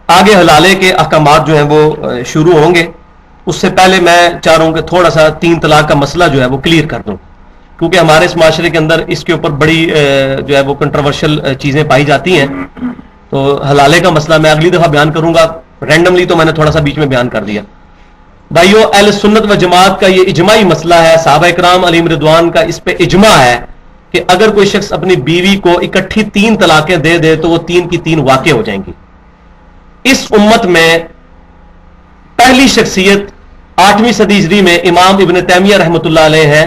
آگے حلالے کے احکامات جو ہیں وہ شروع ہوں گے. اس سے پہلے میں چاہ رہا ہوں کہ تھوڑا سا 3 طلاق کا مسئلہ جو ہے وہ کلیئر کر دوں، کیونکہ ہمارے اس معاشرے کے اندر اس کے اوپر بڑی جو ہے وہ کنٹروورشل چیزیں پائی جاتی ہیں. تو حلالے کا مسئلہ میں اگلی دفعہ بیان کروں گا، رینڈملی تو میں نے تھوڑا سا بیچ میں بیان کر دیا. بھائیو، اہل سنت و جماعت کا یہ اجماعی مسئلہ ہے، صحابہ کرام علیہم رضوان کا اس پہ اجماع ہے کہ اگر کوئی شخص اپنی بیوی کو اکٹھی 3 طلاقیں دے دے تو وہ 3 کی 3 واقع ہو جائیں گی. اس امت میں پہلی شخصیت 8ویں صدی ہجری میں امام ابن تیمیہ رحمۃ اللہ علیہ ہیں،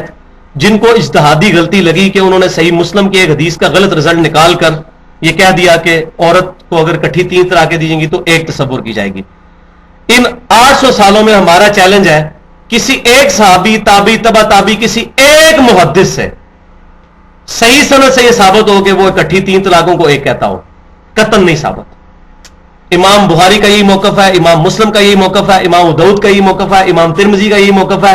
جن کو اجتہادی غلطی لگی کہ انہوں نے صحیح مسلم کی ایک حدیث کا غلط رزلٹ نکال کر یہ کہہ دیا کہ عورت کو اگر اکٹھی 3 طلاقیں دی جائیں گی تو 1 تصور کی جائے گی. ان 800 سالوں میں ہمارا چیلنج ہے کسی ایک صحابی، تابعی، تبع تابعی، کسی ایک محدث سے صحیح سند سے یہ ثابت ہو کہ وہ اکٹھی 3 طلاقوں کو ایک کہتا ہو. قطعاً نہیں ثابت. امام بخاری کا یہی موقف ہے، امام مسلم کا یہی موقف ہے، امام ابو داؤد کا یہی موقف ہے، امام ترمذی کا یہی موقف ہے،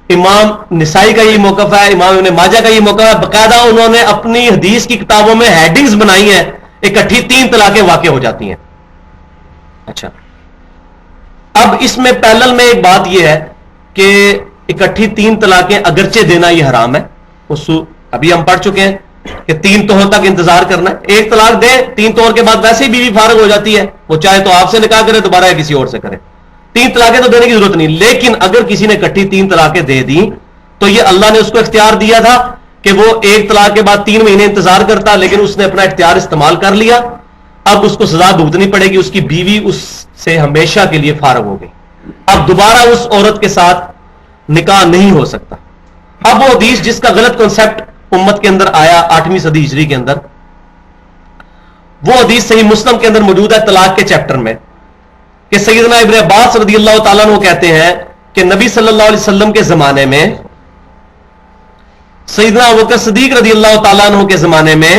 امام نسائی کا یہی موقف ہے، امام ابن ماجہ کا یہی موقف ہے. باقاعدہ انہوں نے اپنی حدیث کی کتابوں میں ہیڈنگز بنائی ہیں، اکٹھی 3 طلاقیں واقع ہو جاتی ہیں. اچھا، اب اس میں پیرلل میں ایک بات یہ ہے کہ اکٹھی 3 طلاقیں اگرچہ دینا یہ حرام ہے، ابھی ہم پڑھ چکے ہیں کہ 3 طہر تک انتظار کرنا ہے. 1 طلاق دے، 3 طہر کے بعد ویسے ہی بیوی فارغ ہو جاتی ہے، وہ چاہے تو آپ سے نکاح کرے دوبارہ یا کسی اور سے کرے. 3 طلاقیں تو دینے کی ضرورت نہیں. لیکن اگر کسی نے اکٹھی 3 طلاقیں دے دی تو یہ اللہ نے اس کو اختیار دیا تھا کہ وہ 1 طلاق کے بعد 3 مہینے انتظار کرتا، لیکن اس نے اپنا اختیار استعمال کر لیا. اب اس کو سزا بھگتنی پڑے گی، اس کی بیوی اس سے ہمیشہ کے لیے فارغ ہو گئی. اب دوبارہ اس عورت کے ساتھ نکاح نہیں ہو سکتا. اب وہ حدیث جس کا غلط کنسپٹ امت کے اندر آیا 8ویں صدی ہجری کے اندر، وہ حدیث صحیح مسلم کے اندر موجود ہے طلاق کے چیپٹر میں، کہ سیدنا ابن عباس رضی اللہ تعالیٰ عنہ کہتے ہیں کہ نبی صلی اللہ علیہ وسلم کے زمانے میں، سیدنا ابوبکر صدیق رضی اللہ تعالیٰ عنہ کے زمانے میں،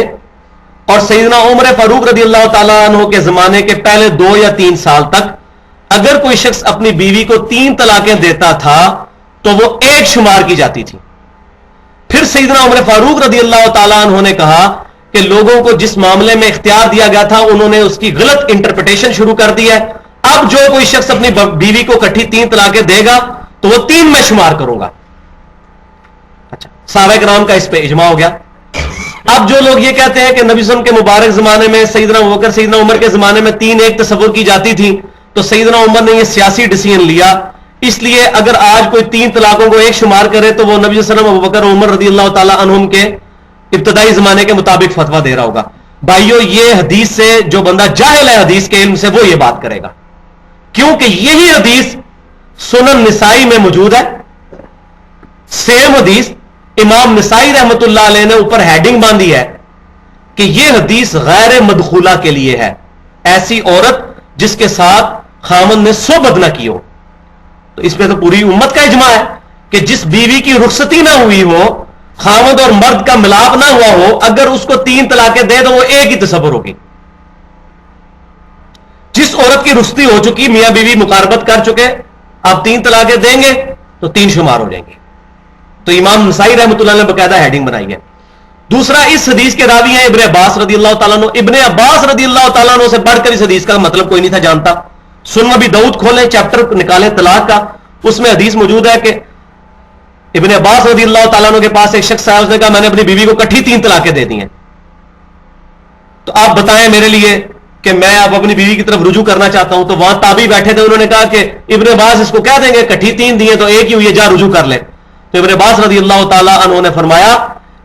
اور سیدنا عمر فاروق رضی اللہ تعالیٰ عنہ کے زمانے کے پہلے 2 یا 3 سال تک اگر کوئی شخص اپنی بیوی کو 3 طلاقیں دیتا تھا تو وہ 1 شمار کی جاتی تھی. پھر سیدنا عمر فاروق رضی اللہ تعالیٰ عنہ نے کہا کہ لوگوں کو جس معاملے میں اختیار دیا گیا تھا انہوں نے اس کی غلط انٹرپریٹیشن شروع کر دی ہے. اب جو کوئی شخص اپنی بیوی کو اکٹھی 3 طلاقیں دے گا تو وہ 3 میں شمار کروں گا. اچھا، صحابہ کرام کا اس پہ اجماع ہو گیا. اب جو لوگ یہ کہتے ہیں کہ نبی صلی اللہ علیہ وسلم کے مبارک زمانے میں سیدنا ابوبکر سیدنا عمر کے زمانے میں 3 ایک تصور کی جاتی تھی، تو سیدنا عمر نے یہ سیاسی ڈیسیژن لیا، اس لیے اگر آج کوئی 3 طلاقوں کو 1 شمار کرے تو وہ نبی صلی اللہ علیہ وسلم، ابوبکر عمر رضی اللہ تعالیٰ عنہم کے ابتدائی زمانے کے مطابق فتویٰ دے رہا ہوگا. بھائیو، یہ حدیث سے جو بندہ جاہل ہے حدیث کے علم سے وہ یہ بات کرے گا، کیونکہ یہی حدیث سنن نسائی میں موجود ہے. سیم حدیث امام نسائی رحمت اللہ علیہ نے اوپر ہیڈنگ باندھی ہے کہ یہ حدیث غیر مدخولہ کے لیے ہے، ایسی عورت جس کے ساتھ خامن نے صحبت نہ کی ہو. تو اس پہ تو پوری امت کا اجماع ہے کہ جس بیوی کی رخصتی نہ ہوئی ہو، خامد اور مرد کا ملاپ نہ ہوا ہو، اگر اس کو 3 طلاقیں دے تو وہ 1 ہی تصور ہوگی. جس عورت کی رخصتی ہو چکی، میاں بیوی مقاربت کر چکے، آپ 3 طلاقیں دیں گے تو 3 شمار ہو جائیں گے. تو امام نسائی رحمۃ اللہ نے باقاعدہ ہیڈنگ بنائی ہے. دوسرا، اس حدیث کے راوی ہیں ابن عباس رضی اللہ تعالیٰ عنہ. ابن عباس رضی اللہ تعالیٰ عنہ سے پڑھ کر اس حدیث کا مطلب کوئی نہیں تھا جانتا. سنن ابی داؤد کھولیں، چیپٹر نکالیں طلاق کا، اس میں حدیث موجود ہے کہ ابن عباس رضی اللہ تعالیٰ عنہ کے پاس ایک شخص آیا، اس نے کہا میں نے اپنی بیوی کو اکٹھی 3 طلاقیں دے دی ہیں، تو آپ بتائیں میرے لیے کہ میں اب اپنی بیوی کی طرف رجوع کرنا چاہتا ہوں. تو وہاں تابعی بیٹھے تھے، انہوں نے کہا کہ ابن عباس اس کو کہہ دیں گے اکٹھی 3 دی ہیں تو 1 ہی ہوئی ہے، جا رجوع کر لے. تو ابن عباس رضی اللہ تعالیٰ عنہ نے فرمایا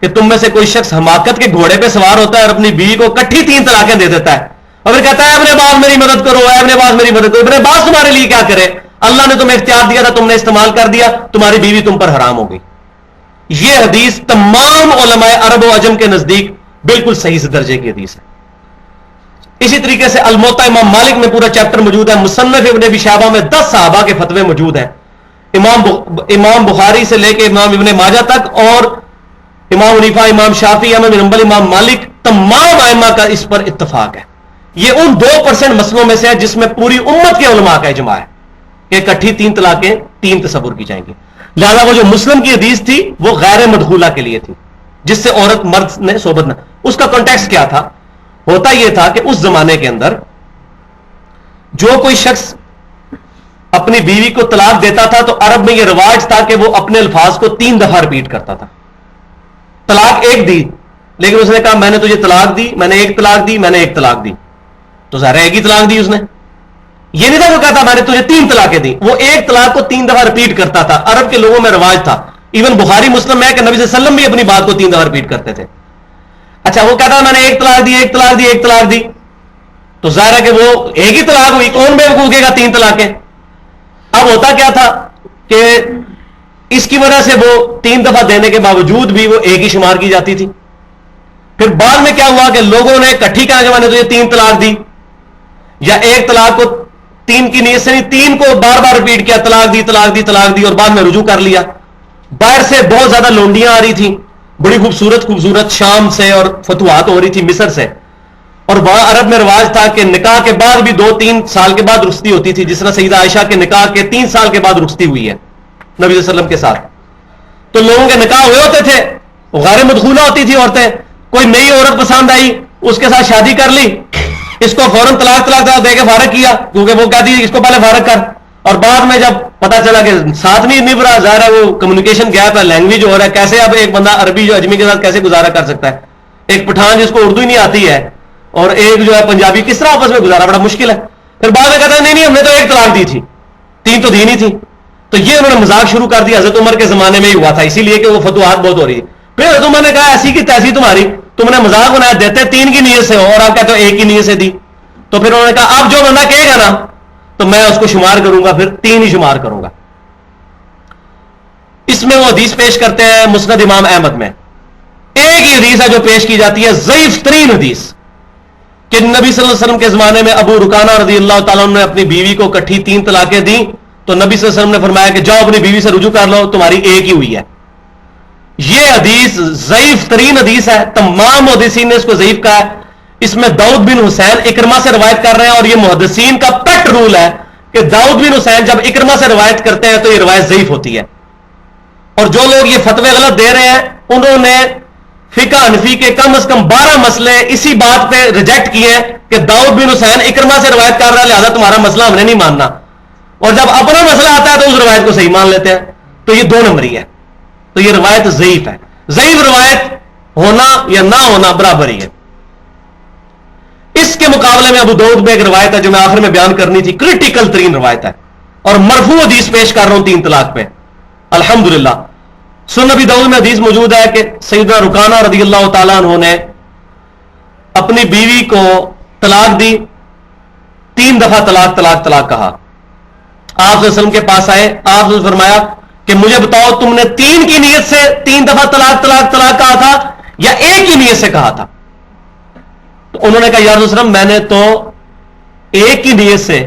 کہ تم میں سے کوئی شخص حماقت کے گھوڑے پہ سوار ہوتا ہے اور اپنی بیوی کو اکٹھی 3 طلاقیں دے دیتا ہے اور پھر کہتا ہے ابن عباس میری مدد کرو، ابن عباس میری مدد کرو. ابن عباس تمہارے لیے کیا کرے؟ اللہ نے تمہیں اختیار دیا تھا، تم نے استعمال کر دیا، تمہاری بیوی تم پر حرام ہو گئی. یہ حدیث تمام علماء عرب و عجم کے نزدیک بالکل صحیح سے درجے کی حدیث ہے. اسی طریقے سے الموطا امام مالک میں پورا چیپٹر موجود ہے. مصنف ابن ابی شیبہ میں 10 صحابہ کے فتوے موجود ہیں، امام بخاری سے لے کے امام ابن ماجہ تک، اور امام حنیفہ، امام شافعی، احمد بن حنبل، امام مالک، تمام ائمہ کا اس پر اتفاق ہے. یہ ان 2% مسئلوں میں سے ہے جس میں پوری امت کے علماء کا اجماع ہے کہ اکٹھی 3 طلاقیں 3 تصور کی جائیں گی. لہذا وہ جو مسلم کی حدیث تھی وہ غیر مدخولہ کے لیے تھی، جس سے عورت مرد نے صحبت نہ. اس کا کانٹیکسٹ کیا تھا؟ ہوتا یہ تھا کہ اس زمانے کے اندر جو کوئی شخص اپنی بیوی کو طلاق دیتا تھا تو عرب میں یہ رواج تھا کہ وہ اپنے الفاظ کو 3 دفعہ رپیٹ کرتا تھا. طلاق ایک دی لیکن اس نے کہا میں نے تجھے طلاق دی, میں نے ایک طلاق دی, میں نے ایک طلاق دی, تو ظاہر ایک ہی طلاق دی اس نے. یہ نہیں تھا وہ کہتا میں نے تجھے 3 طلاقیں دی, وہ ایک طلاق کو 3 دفعہ رپیٹ کرتا تھا. عرب کے لوگوں میں رواج تھا. ایون بخاری مسلم میں کہ نبی صلی اللہ علیہ وسلم بھی اپنی بات کو 3 دفعہ رپیٹ کرتے تھے. اچھا وہ کہتا میں نے ایک طلاق دی, ایک طلاق دی, ایک طلاق دی, تو ظاہر ہے کہ وہ ایک ہی طلاق ہوئی. کون بے وقوف کہے گا 3 طلاقیں؟ اب ہوتا کیا تھا کہ اس کی وجہ سے وہ 3 دفعہ دینے کے باوجود بھی وہ ایک ہی شمار کی جاتی تھی. پھر بعد میں کیا ہوا کہ لوگوں نے اکٹھی کہا کہ میں نے تجھے 3 طلاق دی, یا ایک طلاق کو 3 کی نیت سے نہیں 3 کو بار بار رپیٹ کیا, طلاق دی طلاق دی طلاق دی, اور بعد میں رجوع کر لیا. باہر سے بہت زیادہ لونڈیاں آ رہی تھیں, بڑی خوبصورت شام سے, اور فتوحات ہو رہی تھی مصر سے. اور وہاں عرب میں رواج تھا کہ نکاح کے بعد بھی 2-3 سال کے بعد رخصتی ہوتی تھی, جس طرح سیدہ عائشہ کے نکاح کے 3 سال کے بعد رخصتی ہوئی ہے نبی صلی اللہ علیہ وسلم کے ساتھ. تو لوگوں کے نکاح ہوئے ہوتے تھے, غیر مدخولہ ہوتی تھی عورتیں, کوئی نئی عورت پسند آئی, اس کے ساتھ شادی کر لی, اس کو فوراً طلاق دے کے فارغ کیا, کیونکہ وہ کہتی ہے اس کو پہلے فارغ کر. اور بعد میں جب پتا چلا کہ ساتھ نہیں نبھ رہا, ظاہر ہے وہ کمیونیکیشن گیپ ہے, لینگویج ہو رہا ہے, کیسے اب ایک بندہ عربی جو اجمی کے ساتھ کیسے گزارا کر سکتا ہے, ایک پٹھان جس کو اردو ہی نہیں آتی ہے اور ایک جو ہے پنجابی, کس طرح آپس میں گزارا, بڑا مشکل ہے. پھر بعد میں کہتا ہے نہیں ہم نے تو ایک طلاق دی تھی, 3 تو دی نہیں تھی. تو یہ انہوں نے مذاق شروع کر دیا. حضرت عمر کے زمانے میں ہی ہوا تھا, اسی لیے کہ وہ فتوحات بہت ہو رہی ہے. پھر حضرت عمر نے کہا ایسی کی تیسی تمہاری, تم نے مذاق بنایا, دیتے 3 کی نیت سے ہو اور آپ کہتے ہو ایک کی نیت سے دی. تو پھر انہوں نے کہا اب جو بندہ کہے گا نا تو میں اس کو شمار کروں گا, پھر 3 ہی شمار کروں گا. اس میں وہ حدیث پیش کرتے ہیں مسند امام احمد میں. ایک ہی حدیث ہے جو پیش کی جاتی ہے, ضعیف ترین حدیث, کہ نبی صلی اللہ علیہ وسلم کے زمانے میں ابو رکانہ رضی اللہ تعالیٰ عنہ نے اپنی بیوی کو اکٹھی 3 طلاقیں دیں, تو نبی صلی اللہ علیہ وسلم نے فرمایا کہ جاؤ اپنی بیوی سے رجوع کر لو, تمہاری ایک ہی ہوئی ہے. یہ حدیث ضعیف ترین حدیث ہے, تمام محدثین نے اس کو ضعیف کہا ہے. اس میں داؤد بن حسین اکرمہ سے روایت کر رہے ہیں, اور یہ محدثین کا پیٹ رول ہے کہ داؤد بن حسین جب اکرمہ سے روایت کرتے ہیں تو یہ روایت ضعیف ہوتی ہے. اور جو لوگ یہ فتوے غلط دے رہے ہیں انہوں نے فقہ حنفی کے کم از کم 12 مسئلے اسی بات پہ ریجیکٹ کیے ہیں کہ داؤد بن حسین اکرمہ سے روایت کر رہا ہے, لہذا تمہارا مسئلہ ہم نے نہیں ماننا. اور جب اپنا مسئلہ آتا ہے تو اس روایت کو صحیح مان لیتے ہیں. تو یہ 2 نمبری ہے. تو یہ روایت ضعیف ہے. ضعیف روایت ہونا یا نہ ہونا برابر ہی ہے. اس کے مقابلے میں ابو داؤد میں ایک روایت ہے جو میں آخر میں بیان کرنی تھی, کریٹیکل ترین روایت ہے, اور مرفوع حدیث پیش کر رہا ہوں 3 طلاق پہ. الحمدللہ سنن ابی داؤد میں حدیث موجود ہے کہ سیدنا رکانہ رضی اللہ تعالیٰ عنہ نے اپنی بیوی کو طلاق دی, 3 دفعہ طلاق کہا. آپ صلی اللہ علیہ وسلم کے پاس آئے, آپ نے فرمایا کہ مجھے بتاؤ تم نے 3 کی نیت سے 3 دفعہ طلاق کہا تھا یا ایک ہی نیت سے کہا تھا؟ تو انہوں نے کہا یا رسول اللہ میں نے تو ایک کی نیت سے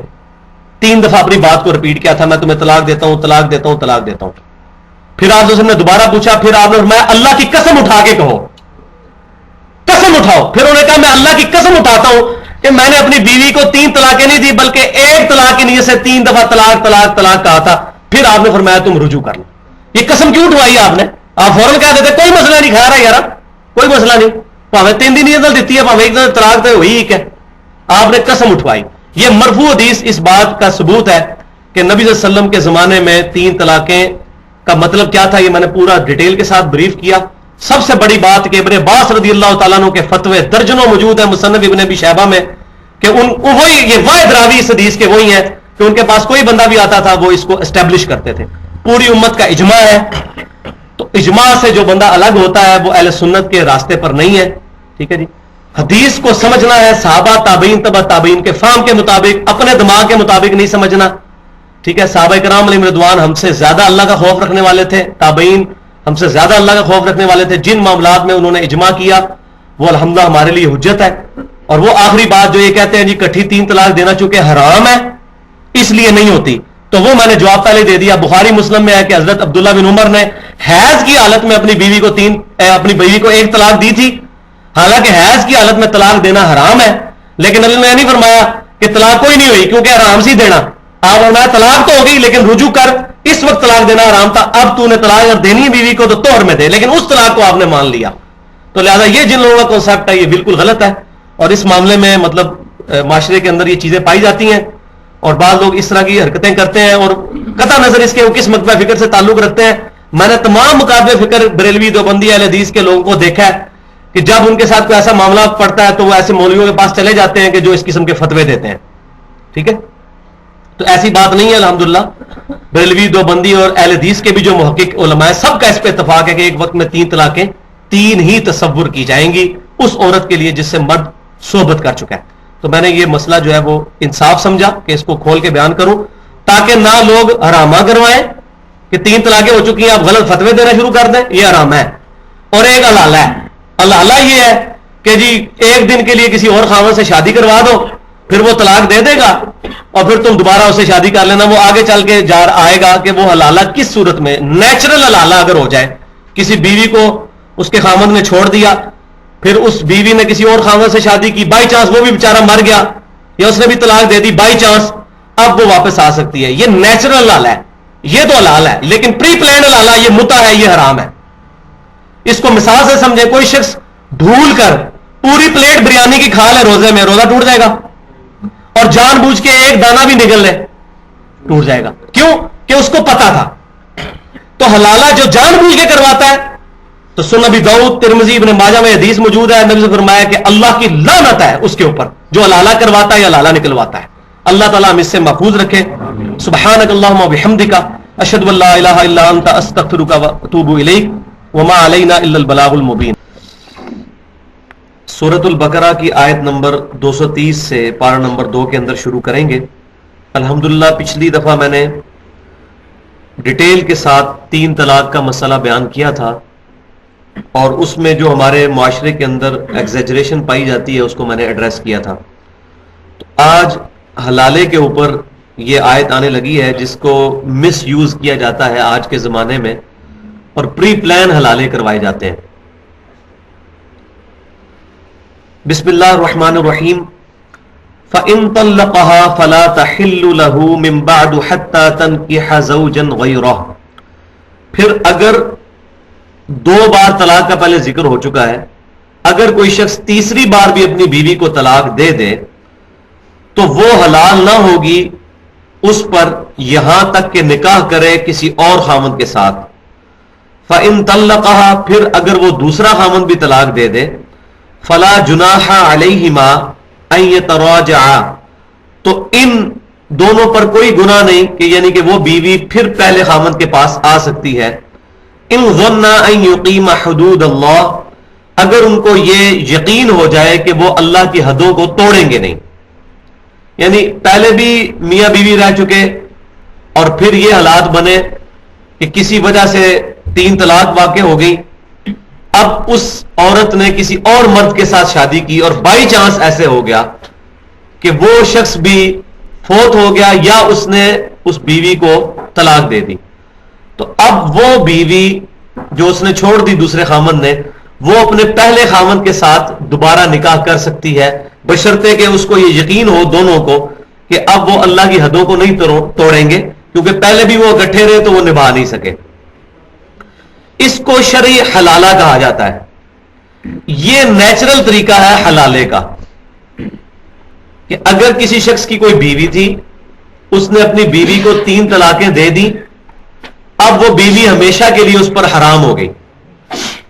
3 دفعہ اپنی بات کو رپیٹ کیا تھا, میں تمہیں طلاق دیتا ہوں طلاق دیتا ہوں طلاق دیتا ہوں. پھر آپ نے دوبارہ پوچھا, پھر آپ نے فرمایا اللہ کی قسم اٹھا کے کہو, قسم اٹھاؤ. پھر انہوں نے کہا میں اللہ کی قسم اٹھاتا ہوں کہ میں نے اپنی بیوی کو 3 طلاقیں نہیں دی بلکہ ایک طلاق کی نیت سے 3 دفعہ طلاق کہا تھا. پھر آپ نے فرمایا تم رجوع کر لو. یہ قسم کیوں اٹھوائی آپ نے؟ آپ فوراً کہہ دیتے کوئی مسئلہ نہیں, کھا رہا یار کوئی مسئلہ نہیں, پاوے 3 دی نیت دیتی ہے پاوے 1 دن طلاق تو ہوئی ہے. آپ نے قسم اٹھوائی. یہ مرفوع حدیث اس بات کا ثبوت ہے کہ نبی صلی اللہ علیہ وسلم کے زمانے میں 3 طلاقیں کا مطلب کیا تھا, یہ میں نے پورا ڈیٹیل کے ساتھ بریف کیا. سب سے بڑی بات کہ ابن عباس رضی اللہ تعالیٰ عنہ کے فتوے درجنوں موجود ہیں مصنف ابن ابی شیبہ میں, کہ وہی یہ واحد راوی اس حدیث کے وہی ہیں کہ ان کے پاس کوئی بندہ بھی آتا تھا وہ اس کو اسٹیبلش کرتے تھے. پوری امت کا اجماع ہے. تو اجماع سے جو بندہ الگ ہوتا ہے وہ اہل سنت کے راستے پر نہیں ہے. ٹھیک ہے جی. حدیث کو سمجھنا ہے صحابہ تابعین تبع تابعین کے فہم کے مطابق, اپنے دماغ کے مطابق نہیں سمجھنا. ٹھیک ہے. صحابہ کرام علیہم رضوان ہم سے زیادہ اللہ کا خوف رکھنے والے تھے, تابعین ہم سے زیادہ اللہ کا خوف رکھنے والے تھے. جن معاملات میں انہوں نے اجماع کیا وہ الحمدللہ ہمارے لیے حجت ہے. اور وہ آخری بات جو یہ کہتے ہیں جی کٹھی 3 طلاق دینا چونکہ حرام ہے اس لیے نہیں ہوتی, تو وہ میں نے جواب پہلے دے دیا. بخاری مسلم میں ہے کہ حضرت عبداللہ بن عمر نے حیض کی حالت میں اپنی بیوی کو 1 طلاق دی تھی. حالانکہ حیض کی حالت میں طلاق دینا حرام ہے, لیکن اللہ نے نہیں فرمایا کہ طلاق کوئی نہیں ہوئی کیونکہ حرام سی دینا. آپ فرمایا طلاق تو ہو گئی لیکن رجوع کر, اس وقت طلاق دینا حرام تھا, اب تو نے طلاق اگر دینی بیوی کو تو طہر میں دے, لیکن اس طلاق کو آپ نے مان لیا. تو لہذا یہ جن لوگوں کا کانسیپٹ ہے یہ بالکل غلط ہے. اور اس معاملے میں مطلب معاشرے کے اندر یہ چیزیں پائی جاتی ہیں اور بعض لوگ اس طرح کی حرکتیں کرتے ہیں اور قطع نظر اس کے وہ کس مکتبہ فکر سے تعلق رکھتے ہیں. میں نے تمام مکاتبہ فکر بریلوی دیوبندی اہل حدیث کے لوگوں کو دیکھا ہے کہ جب ان کے ساتھ کوئی ایسا معاملہ پڑتا ہے تو وہ ایسے مولویوں کے پاس چلے جاتے ہیں کہ جو اس قسم کے فتوے دیتے ہیں. ٹھیک ہے, تو ایسی بات نہیں ہے. الحمدللہ بریلوی دیوبندی اور اہل حدیث کے بھی جو محقق علماء ہیں سب کا اس پہ اتفاق ہے کہ ایک وقت میں 3 طلاقیں 3 ہی تصور کی جائیں گی اس عورت کے لیے جس سے مرد صحبت کر چکا ہے. تو میں نے یہ مسئلہ جو ہے وہ انصاف سمجھا کہ اس کو کھول کے بیان کروں تاکہ نہ لوگ حرامہ کروائیں کہ 3 طلاقیں ہو چکی ہیں آپ غلط فتوے دینا شروع کر دیں. یہ حرام ہے. اور ایک حلال ہے. حلال یہ ہے کہ جی ایک دن کے لیے کسی اور خاوند سے شادی کروا دو پھر وہ طلاق دے دے گا اور پھر تم دوبارہ اسے شادی کر لینا. وہ آگے چل کے آئے گا کہ وہ حلالہ کس صورت میں, نیچرل حلالہ اگر ہو جائے, کسی بیوی کو اس کے خاوند نے چھوڑ دیا پھر اس بیوی نے کسی اور خاوند سے شادی کی, بائی چانس وہ بھی بیچارہ مر گیا یا اس نے بھی طلاق دے دی بائی چانس, اب وہ واپس آ سکتی ہے. یہ نیچرل حلال ہے, یہ تو حلال ہے. لیکن پری پلانڈ حلال ہے, یہ متع ہے, یہ حرام ہے. اس کو مثال سے سمجھے, کوئی شخص بھول کر پوری پلیٹ بریانی کی کھا لے روزے میں, روزہ ٹوٹ جائے گا. اور جان بوجھ کے ایک دانہ بھی نگل لے ٹوٹ جائے گا. کیوں کہ اس کو پتا تھا. تو حلالہ جو جان بوجھ کے کرواتا ہے, تو سنن ابی داؤد ترمذی ابن ماجہ میں حدیث موجود ہے, نبی نے فرمایا کہ اللہ کی لعنت ہے اس کے اوپر جو حلالہ کرواتا ہے یا حلالہ نکلواتا ہے. اللہ تعالیٰ ہم اس سے محفوظ رکھے. سبحانک اللہم و بحمدک اشہد ان لا الہ الا انت استغفرک و اتوب الیک وما علینا الا البلاغ المبین. سورۃ البقرہ کی آیت نمبر 230 سے پارہ نمبر 2 کے اندر شروع کریں گے. الحمدللہ پچھلی دفعہ میں نے ڈیٹیل کے ساتھ 3 طلاق کا مسئلہ بیان کیا تھا اور اس میں جو ہمارے معاشرے کے اندر ایگزیجریشن پائی جاتی ہے اس کو میں نے ایڈریس کیا تھا. تو آج حلالے کے اوپر یہ آیت آنے لگی ہے جس کو مس یوز کیا جاتا ہے آج کے زمانے میں اور پری پلان حلالے کروائے جاتے ہیں. بسم اللہ الرحمن الرحیم. فَإِن طَلَّقَهَا فَلَا تَحِلُّ لَهُ مِن بَعْدُ حَتَّى تَنكِحَ زَوْجًا غَيْرَهُ. پھر اگر 2 بار طلاق کا پہلے ذکر ہو چکا ہے, اگر کوئی شخص تیسری بار بھی اپنی بیوی کو طلاق دے دے تو وہ حلال نہ ہوگی اس پر یہاں تک کہ نکاح کرے کسی اور خامند کے ساتھ. فَإِن طَلَّقَهَا پھر اگر وہ دوسرا خامند بھی طلاق دے دے, فَلَا جُنَاحَ عَلَيْهِمَا أَن يَتَرَاجَعَا تو ان دونوں پر کوئی گناہ نہیں کہ یعنی کہ وہ بیوی پھر پہلے خامند کے پاس آ سکتی ہے. ان ظنّا ان یقیم حدود اللہ اگر ان کو یہ یقین ہو جائے کہ وہ اللہ کی حدوں کو توڑیں گے نہیں, یعنی پہلے بھی میاں بیوی رہ چکے اور پھر یہ حالات بنے کہ کسی وجہ سے 3 طلاق واقع ہو گئی, اب اس عورت نے کسی اور مرد کے ساتھ شادی کی اور بائی چانس ایسے ہو گیا کہ وہ شخص بھی فوت ہو گیا یا اس نے اس بیوی کو طلاق دے دی, تو اب وہ بیوی جو اس نے چھوڑ دی دوسرے خامند نے, وہ اپنے پہلے خامند کے ساتھ دوبارہ نکاح کر سکتی ہے بشرطے کہ اس کو یہ یقین ہو دونوں کو کہ اب وہ اللہ کی حدوں کو نہیں توڑیں گے, کیونکہ پہلے بھی وہ اکٹھے رہے تو وہ نبھا نہیں سکے. اس کو شرعی حلالہ کہا جاتا ہے. یہ نیچرل طریقہ ہے حلالے کا کہ اگر کسی شخص کی کوئی بیوی تھی, اس نے اپنی بیوی کو 3 طلاقیں دے دی, اب وہ بیوی ہمیشہ کے لیے اس پر حرام ہو گئی,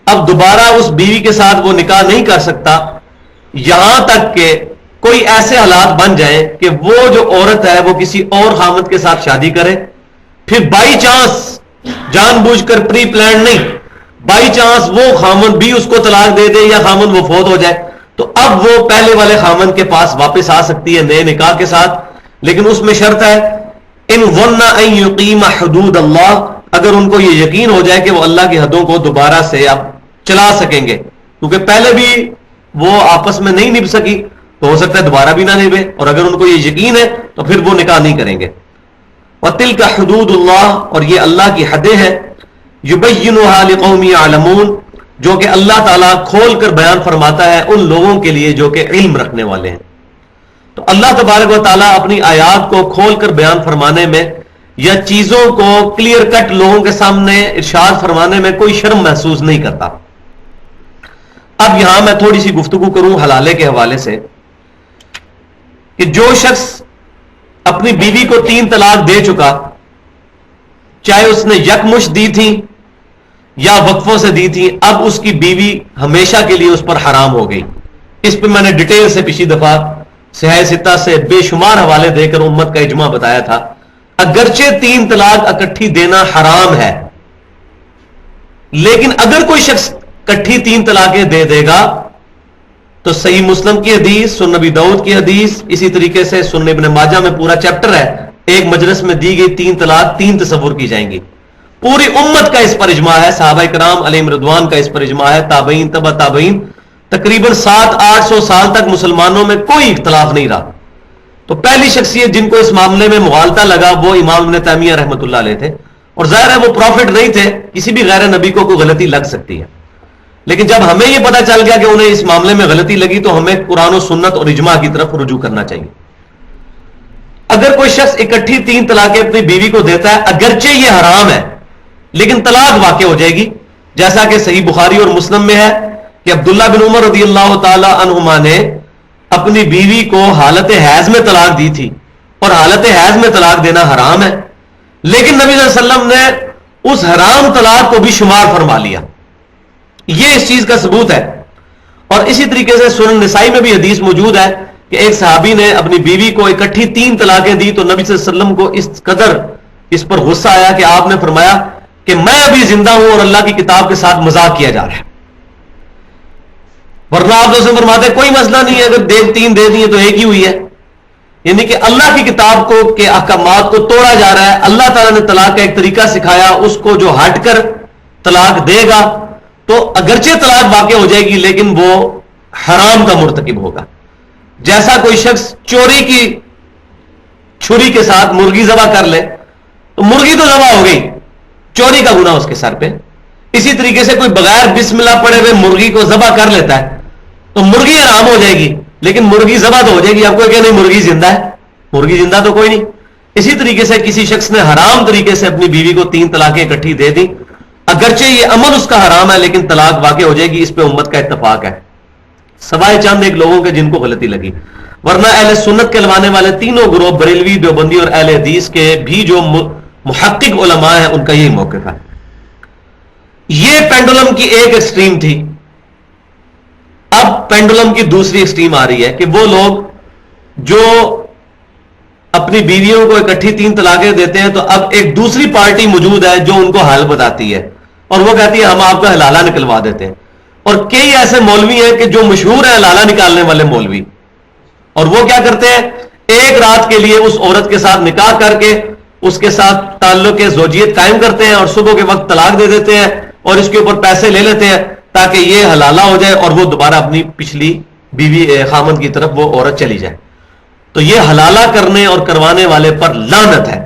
اب دوبارہ اس بیوی کے ساتھ وہ نکاح نہیں کر سکتا یہاں تک کہ کوئی ایسے حالات بن جائیں کہ وہ جو عورت ہے وہ کسی اور خامند کے ساتھ شادی کرے, پھر بائی چانس جان بوجھ کر پری پلان نہیں, بائی چانس وہ خامند بھی اس کو طلاق دے دے یا خامند وہ فوت ہو جائے, تو اب وہ پہلے والے خامند کے پاس واپس آ سکتی ہے نئے نکاح کے ساتھ. لیکن اس میں شرط ہے ان ظن ان یقیم حدود اللہ اگر ان کو یہ یقین ہو جائے کہ وہ اللہ کی حدوں کو دوبارہ سے اب چلا سکیں گے, کیونکہ پہلے بھی وہ آپس میں نہیں نبھ سکی تو ہو سکتا ہے دوبارہ بھی نہ نبھے, اور اگر ان کو یہ یقین ہے تو پھر وہ نکاح نہیں کریں گے. وَتِلْكَ حُدُودُ اللَّهِ اور یہ اللہ کی حدیں ہیں, يُبَيِّنُهَا لِقَوْمٍ يَعْلَمُونَ جو کہ اللہ تعالیٰ کھول کر بیان فرماتا ہے ان لوگوں کے لیے جو کہ علم رکھنے والے ہیں. تو اللہ تبارک و تعالیٰ اپنی آیات کو کھول کر بیان فرمانے میں یا چیزوں کو کلیئر کٹ لوگوں کے سامنے ارشاد فرمانے میں کوئی شرم محسوس نہیں کرتا. اب یہاں میں تھوڑی سی گفتگو کروں حلالے کے حوالے سے کہ جو شخص اپنی بیوی کو 3 طلاق دے چکا، چاہے اس نے یکمشت دی تھی یا وقفوں سے دی تھی، اب اس کی بیوی ہمیشہ کے لیے اس پر حرام ہو گئی. اس پہ میں نے ڈیٹیل سے پچھلی دفعہ صحیح ستہ سے بے شمار حوالے دے کر امت کا اجماع بتایا تھا. اگرچہ 3 طلاق اکٹھی دینا حرام ہے، لیکن اگر کوئی شخص اکٹھی 3 طلاقیں دے دے گا تو صحیح مسلم کی حدیث، سنن نبی داؤد کی حدیث، اسی طریقے سے سنن ابن ماجہ میں پورا چیپٹر ہے، ایک مجلس میں دی گئی 3 طلاق 3 تصور کی جائیں گی. پوری امت کا اس پر اجماع ہے، صحابہ کرام علیہم رضوان کا اس پر اجماع ہے، تابعین تبع تابعین، تقریباً 700-800 سال تک مسلمانوں میں کوئی اختلاف نہیں رہا. تو پہلی شخصیت جن کو اس معاملے میں مغالطہ لگا وہ امام ابن تیمیہ رحمۃ اللہ علیہ تھے، اور ظاہر ہے وہ پروفٹ نہیں تھے، کسی بھی غیر نبی کو کوئی غلطی لگ سکتی ہے. لیکن جب ہمیں یہ پتہ چل گیا کہ انہیں اس معاملے میں غلطی لگی تو ہمیں قرآن و سنت اور اجماع کی طرف رجوع کرنا چاہیے. اگر کوئی شخص اکٹھی 3 طلاقیں اپنی بیوی کو دیتا ہے، اگرچہ یہ حرام ہے لیکن طلاق واقع ہو جائے گی، جیسا کہ صحیح بخاری اور مسلم میں ہے کہ عبداللہ بن عمر رضی اللہ تعالی عنہما نے اپنی بیوی کو حالت حیض میں طلاق دی تھی، اور حالت حیض میں طلاق دینا حرام ہے، لیکن نبی صلی اللہ علیہ وسلم نے اس حرام طلاق کو بھی شمار فرما لیا. یہ اس چیز کا ثبوت ہے. اور اسی طریقے سے سنن نسائی میں بھی حدیث موجود ہے کہ ایک صحابی نے اپنی بیوی کو اکٹھی 3 طلاقیں دی تو نبی صلی اللہ علیہ وسلم کو اس قدر اس پر غصہ آیا کہ آپ نے فرمایا کہ میں ابھی زندہ ہوں اور اللہ کی کتاب کے ساتھ مذاق کیا جا رہا ہے. ورنہ آپ دوسرے فرماتے کوئی مسئلہ نہیں ہے، اگر 3 دے دیے تو ایک ہی ہوئی ہے. یعنی کہ اللہ کی کتاب کو کے احکامات کو توڑا جا رہا ہے. اللہ تعالیٰ نے طلاق کا ایک طریقہ سکھایا، اس کو جو ہٹ کر طلاق دے گا تو اگرچہ طلاق واقع ہو جائے گی لیکن وہ حرام کا مرتکب ہوگا. جیسا کوئی شخص چوری کی چھری کے ساتھ مرغی ذبح کر لے تو مرغی تو ذبح ہو گئی، چوری کا گناہ اس کے سر پہ. اسی طریقے سے کوئی بغیر بسم اللہ پڑھے ہوئے مرغی کو ذبح کر لیتا ہے تو مرغی حرام ہو جائے گی لیکن مرغی ذبح تو ہو جائے گی. آپ کو کہ نہیں مرغی زندہ ہے، مرغی زندہ تو کوئی نہیں. اسی طریقے سے کسی شخص نے حرام طریقے سے اپنی بیوی کو 3 طلاقیں اکٹھی دے دی، اگرچہ یہ عمل اس کا حرام ہے لیکن طلاق واقع ہو جائے گی. اس پہ امت کا اتفاق ہے، سوائے چند ایک لوگوں کے جن کو غلطی لگی. ورنہ اہل سنت کے لوانے والے تینوں گروہ بریلوی، دیوبندی اور اہل حدیث کے بھی جو محقق علماء ہیں ان کا یہی موقف ہے. یہ پینڈولم کی ایک ایکسٹریم تھی. اب پینڈولم کی دوسری ایکسٹریم آ رہی ہے کہ وہ لوگ جو اپنی بیویوں کو اکٹھی 3 طلاقیں دیتے ہیں تو اب ایک دوسری پارٹی موجود ہے جو ان کو حل بتاتی ہے اور وہ کہتی ہے ہم آپ کا حلالہ نکلوا دیتے ہیں. اور کئی ایسے مولوی ہیں کہ جو مشہور ہیں حلالہ نکالنے والے مولوی، اور وہ کیا کرتے ہیں ایک رات کے لیے اس عورت کے ساتھ نکاح کر کے اس کے ساتھ تعلق زوجیت قائم کرتے ہیں اور صبح کے وقت طلاق دے دیتے ہیں اور اس کے اوپر پیسے لے لیتے ہیں تاکہ یہ حلالہ ہو جائے اور وہ دوبارہ اپنی پچھلی بیوی خامند کی طرف وہ عورت چلی جائے. تو یہ حلالہ کرنے اور کروانے والے پر لعنت ہے.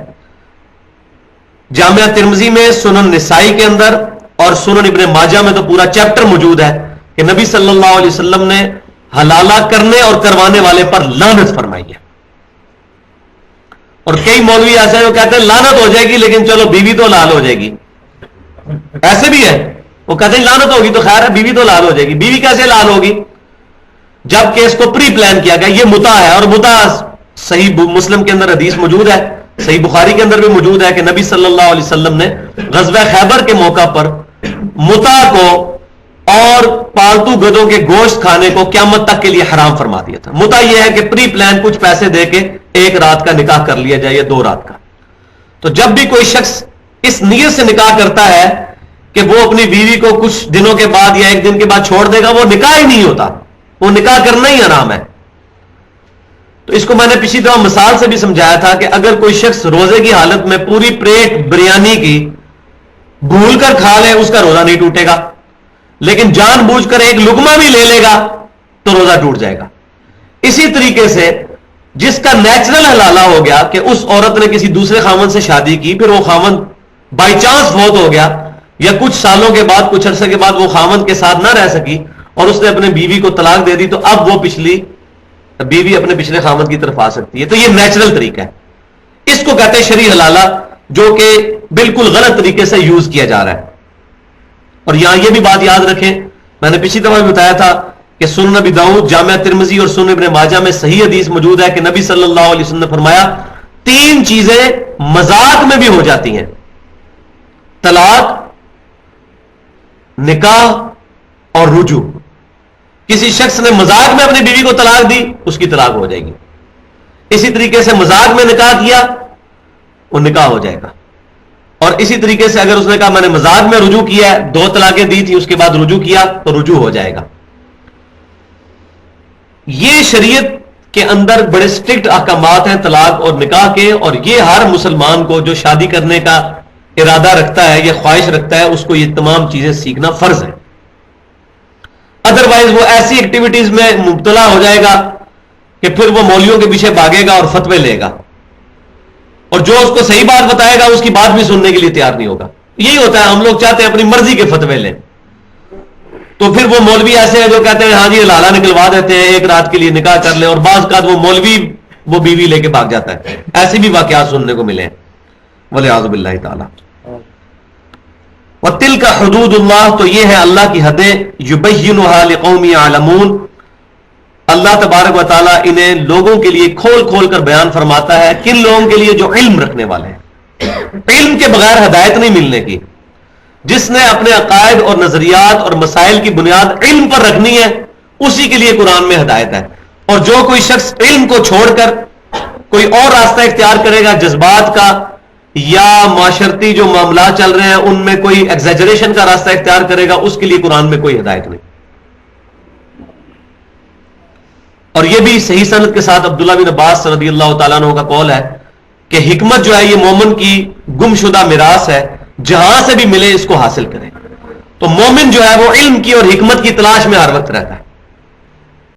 جامعہ ترمذی میں، سنن نسائی کے اندر اور سنن ابن ماجہ میں تو پورا چیپٹر موجود ہے کہ نبی صلی اللہ علیہ وسلم نے حلالہ کرنے اور کروانے والے پر لعنت فرمائی ہے. اور کئی مولوی ایسے ہیں جو کہتے ہیں لعنت ہو جائے گی لیکن چلو بیوی تو لال ہو جائے گی. ایسے بھی ہے، وہ کہتے ہیں لعنت ہوگی تو خیر ہے بیوی تو لال ہو جائے گی. بیوی کیسے لال ہوگی جبکہ اس کو پری پلان کیا گیا. یہ متع ہے، اور متع صحیح مسلم کے اندر حدیث موجود ہے، صحیح بخاری کے اندر بھی موجود ہے کہ نبی صلی اللہ علیہ وسلم نے غزوہ خیبر کے موقع پر متع کو اور پالتو گدوں کے گوشت کھانے کو قیامت تک کے لیے حرام فرما دیا تھا. متع یہ ہے کہ پری پلان کچھ پیسے دے کے 1 رات کا نکاح کر لیا جائے یا 2 رات کا. تو جب بھی کوئی شخص اس نیت سے نکاح کرتا ہے کہ وہ اپنی بیوی کو کچھ دنوں کے بعد یا 1 دن کے بعد چھوڑ دے گا، وہ نکاح ہی نہیں ہوتا، وہ نکاح کرنا ہی حرام ہے. تو اس کو میں نے پچھلی دفعہ مثال سے بھی سمجھایا تھا کہ اگر کوئی شخص روزے کی حالت میں پوری پلیٹ بریانی کی بھول کر کھا لے اس کا روزہ نہیں ٹوٹے گا، لیکن جان بوجھ کر 1 لقمہ بھی لے لے گا تو روزہ ٹوٹ جائے گا. اسی طریقے سے جس کا نیچرل حلالہ ہو گیا کہ اس عورت نے کسی دوسرے خاوند سے شادی کی، پھر وہ خاوند بائی چانس فوت ہو گیا یا کچھ سالوں کے بعد کچھ عرصے کے بعد وہ خاوند کے ساتھ نہ رہ سکی اور اس نے اپنے بیوی کو طلاق دے دی، تو اب وہ پچھلی بیوی اپنے پچھلے خاوند کی طرف آ سکتی ہے. تو یہ نیچرل طریقہ ہے، اس کو کہتے ہیں شرعی حلالہ، جو کہ بالکل غلط طریقے سے یوز کیا جا رہا ہے. اور یہاں یہ بھی بات یاد رکھیں میں نے پچھلی دفعہ بھی بتایا تھا کہ سنن نبی داؤد، جامعہ ترمذی اور سنن ابن ماجہ میں صحیح حدیث موجود ہے کہ نبی صلی اللہ علیہ وسلم نے فرمایا 3 چیزیں مذاق میں بھی ہو جاتی ہیں: طلاق، نکاح اور رجوع. کسی شخص نے مذاق میں اپنی بیوی کو طلاق دی، اس کی طلاق ہو جائے گی. اسی طریقے سے مذاق میں نکاح کیا، وہ نکاح ہو جائے گا. اور اسی طریقے سے اگر اس نے کہا میں نے مذاق میں رجوع کیا ہے، 2 طلاقیں دی تھی اس کے بعد رجوع کیا، تو رجوع ہو جائے گا. یہ شریعت کے اندر بڑے سٹرکٹ احکامات ہیں طلاق اور نکاح کے، اور یہ ہر مسلمان کو جو شادی کرنے کا ارادہ رکھتا ہے یا خواہش رکھتا ہے، اس کو یہ تمام چیزیں سیکھنا فرض ہے. ادروائز وہ ایسی ایکٹیویٹیز میں مبتلا ہو جائے گا کہ پھر وہ مولویوں کے پیچھے بھاگے گا اور فتوے لے گا، اور جو اس کو صحیح بات بتائے گا اس کی بات بھی سننے کے لیے تیار نہیں ہوگا. یہی ہوتا ہے، ہم لوگ چاہتے ہیں اپنی مرضی کے فتوے لیں، تو پھر وہ مولوی ایسے ہیں جو کہتے ہیں ہاں جی لالہ نکلوا دیتے ہیں، 1 رات کے لیے نکاح کر لیں، اور بعض کا وہ مولوی وہ بیوی لے کے بھاگ جاتا ہے. ایسے بھی واقعات سننے کو ملے ہیں، والعیاذ باللہ تعالی. وَتِلْكَ حُدُودُ اللَّهِ، تو یہ ہے اللہ کی حدیں، يُبَيِّنُهَا لِقَوْمٍ يَعْلَمُونَ، اللہ تبارک و تعالیٰ انہیں لوگوں کے لیے کھول کھول کر بیان فرماتا ہے. کن لوگوں کے لیے؟ جو علم رکھنے والے ہیں. علم کے بغیر ہدایت نہیں ملنے کی. جس نے اپنے عقائد اور نظریات اور مسائل کی بنیاد علم پر رکھنی ہے، اسی کے لیے قرآن میں ہدایت ہے. اور جو کوئی شخص علم کو چھوڑ کر کوئی اور راستہ اختیار کرے گا، جذبات کا یا معاشرتی جو معاملات چل رہے ہیں ان میں کوئی ایگزیجریشن کا راستہ اختیار کرے گا، اس کے لیے قرآن میں کوئی ہدایت نہیں. اور یہ بھی صحیح سند کے ساتھ عبداللہ بن عباس رضی اللہ تعالیٰ عنہ کا قول ہے کہ حکمت جو ہے یہ مومن کی گم شدہ میراث ہے، جہاں سے بھی ملے اس کو حاصل کرے. تو مومن جو ہے وہ علم کی اور حکمت کی تلاش میں ہر وقت رہتا ہے.